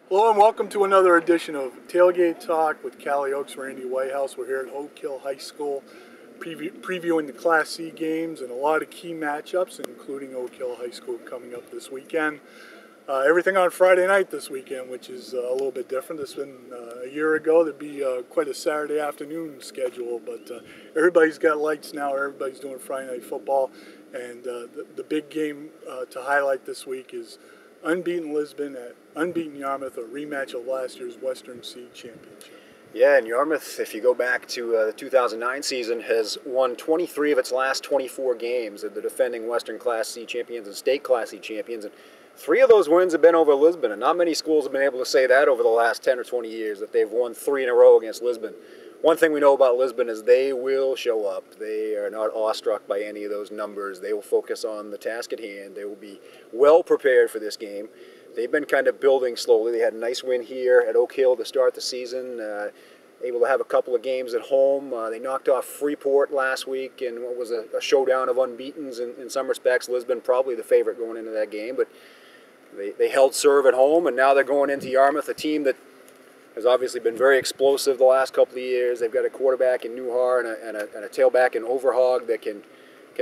Hello and welcome to another edition of Tailgate Talk with Kalle Oaks, Randy Whitehouse. We're here at Oak Hill High School previewing the Class C games and a lot of key matchups, including Oak Hill High School coming up this weekend. Everything on Friday night this weekend, which is a little bit different. It's been a year ago. There'd be quite a Saturday afternoon schedule, but everybody's got lights now. Everybody's doing Friday night football, and the big game to highlight this week is unbeaten Lisbon at unbeaten Yarmouth, a rematch of last year's Western C Championship. Yeah, and Yarmouth, if you go back to the 2009 season, has won 23 of its last 24 games. They're the defending Western Class C champions and state Class C champions. And 3 of those wins have been over Lisbon, and not many schools have been able to say that over the last 10 or 20 years, that they've won 3 in a row against Lisbon. One thing we know about Lisbon is they will show up. They are not awestruck by any of those numbers. They will focus on the task at hand. They will be well prepared for this game. They've been kind of building slowly. They had a nice win here at Oak Hill to start the season, able to have a couple of games at home. They knocked off Freeport last week in what was a showdown of unbeatens in some respects. Lisbon probably the favorite going into that game, but they held serve at home, and now they're going into Yarmouth, a team that has obviously been very explosive the last couple of years. They've got a quarterback in Newhar and a tailback in Overhog that can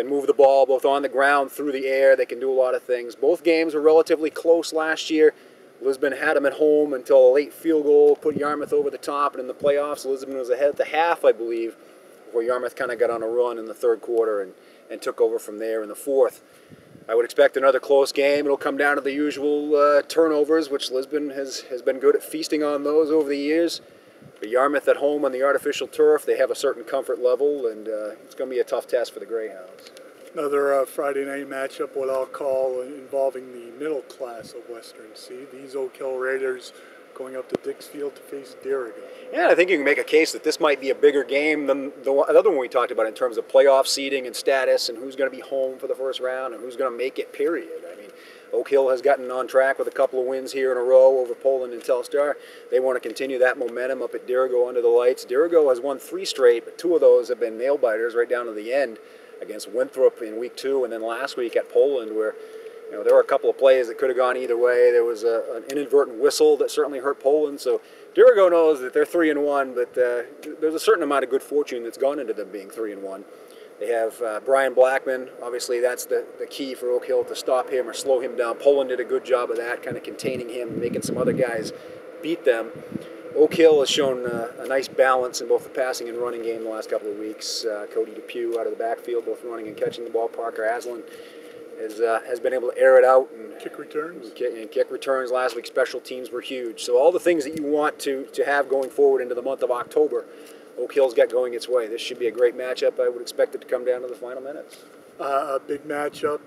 move the ball both on the ground, through the air. They can do a lot of things. Both games were relatively close last year. Lisbon had them at home until a late field goal put Yarmouth over the top, and in the playoffs, Lisbon was ahead at the half, I believe, before Yarmouth kind of got on a run in the third quarter and took over from there in the fourth. I would expect another close game. It'll come down to the usual turnovers, which Lisbon has been good at feasting on those over the years. But Yarmouth at home on the artificial turf, they have a certain comfort level, and it's going to be a tough test for the Greyhounds. Another Friday night matchup, what I'll call involving the middle class of Western C. These Oak Hill Raiders going up to Dixfield to face Dirigo. Yeah, I think you can make a case that this might be a bigger game than the other one we talked about in terms of playoff seeding and status and who's going to be home for the first round and who's going to make it, period. I mean, Oak Hill has gotten on track with a couple of wins here in a row over Poland and Telstar. They want to continue that momentum up at Dirigo under the lights. Dirigo has won 3 straight, but 2 of those have been nail-biters right down to the end against Winthrop in week 2 and then last week at Poland, where there were a couple of plays that could have gone either way. There was an inadvertent whistle that certainly hurt Poland. So Dirigo knows that they're 3-1, but there's a certain amount of good fortune that's gone into them being 3-1. They have Brian Blackman. Obviously, that's the key for Oak Hill to stop him or slow him down. Poland did a good job of that, kind of containing him, making some other guys beat them. Oak Hill has shown a nice balance in both the passing and running game the last couple of weeks. Cody Depew out of the backfield, both running and catching the ball. Parker Aslan has been able to air it out and kick returns. And kick returns last week. Special teams were huge. So all the things that you want to have going forward into the month of October, Oak Hill's got going its way. This should be a great matchup. I would expect it to come down to the final minutes. A big matchup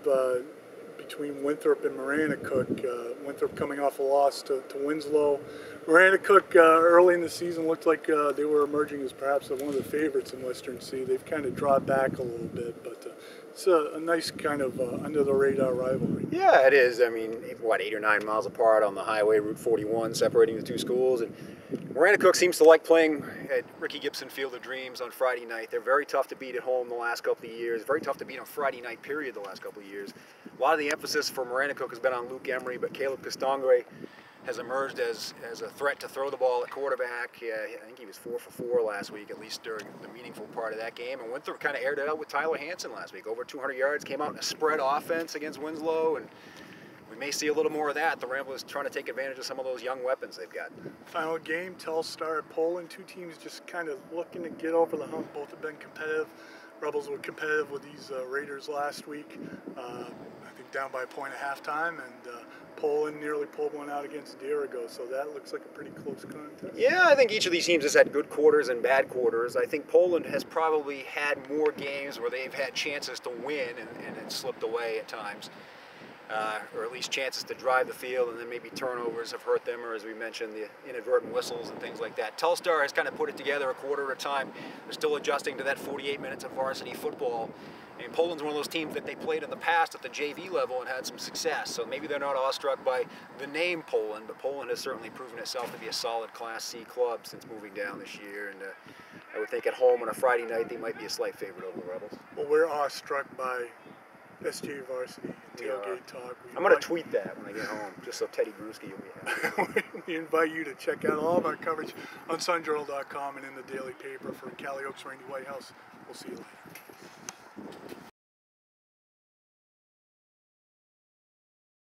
between Winthrop and Maranacook. Winthrop coming off a loss to Winslow. Maranacook early in the season looked like they were emerging as perhaps one of the favorites in Western C. They've kind of dropped back a little bit, but it's a nice kind of under-the-radar rivalry. Yeah, it is. I mean, 8 or 9 miles apart on the highway, Route 41, separating the 2 schools. And Maranacook seems to like playing at Ricky Gibson Field of Dreams on Friday night. They're very tough to beat at home the last couple of years. Very tough to beat on Friday night, period, the last couple of years. A lot of the emphasis for Maranacook has been on Luke Emery, but Caleb Castangre has emerged as a threat to throw the ball at quarterback. I think he was 4 for 4 last week, at least during the meaningful part of that game. And Winthrop kind of aired it out with Tyler Hansen last week. Over 200 yards, came out in a spread offense against Winslow, and we may see a little more of that. The Ramblers trying to take advantage of some of those young weapons they've got. Final game, Telstar at Poland. 2 teams just kind of looking to get over the hump. Both have been competitive. Rebels were competitive with these Raiders last week. I think down by a point at halftime, and Poland nearly pulled one out against Dirigo, so that looks like a pretty close contest. Yeah, I think each of these teams has had good quarters and bad quarters. I think Poland has probably had more games where they've had chances to win and it slipped away at times. Or at least chances to drive the field, and then maybe turnovers have hurt them, or as we mentioned, the inadvertent whistles and things like that. Telstar has kind of put it together a quarter at a time. They're still adjusting to that 48 minutes of varsity football. I mean, Poland's one of those teams that they played in the past at the JV level and had some success, so maybe they're not awestruck by the name Poland, but Poland has certainly proven itself to be a solid Class C club since moving down this year, and I would think at home on a Friday night they might be a slight favorite over the Rebels. Well, we're awestruck by SJ Varsity Tailgate Talk. I'm going to tweet that when I get home, just so Teddy Bruschi will be happy. We invite you to check out all of our coverage on sunjournal.com and in the daily paper. For Kalle Oaks, Randy Whitehouse, we'll see you later.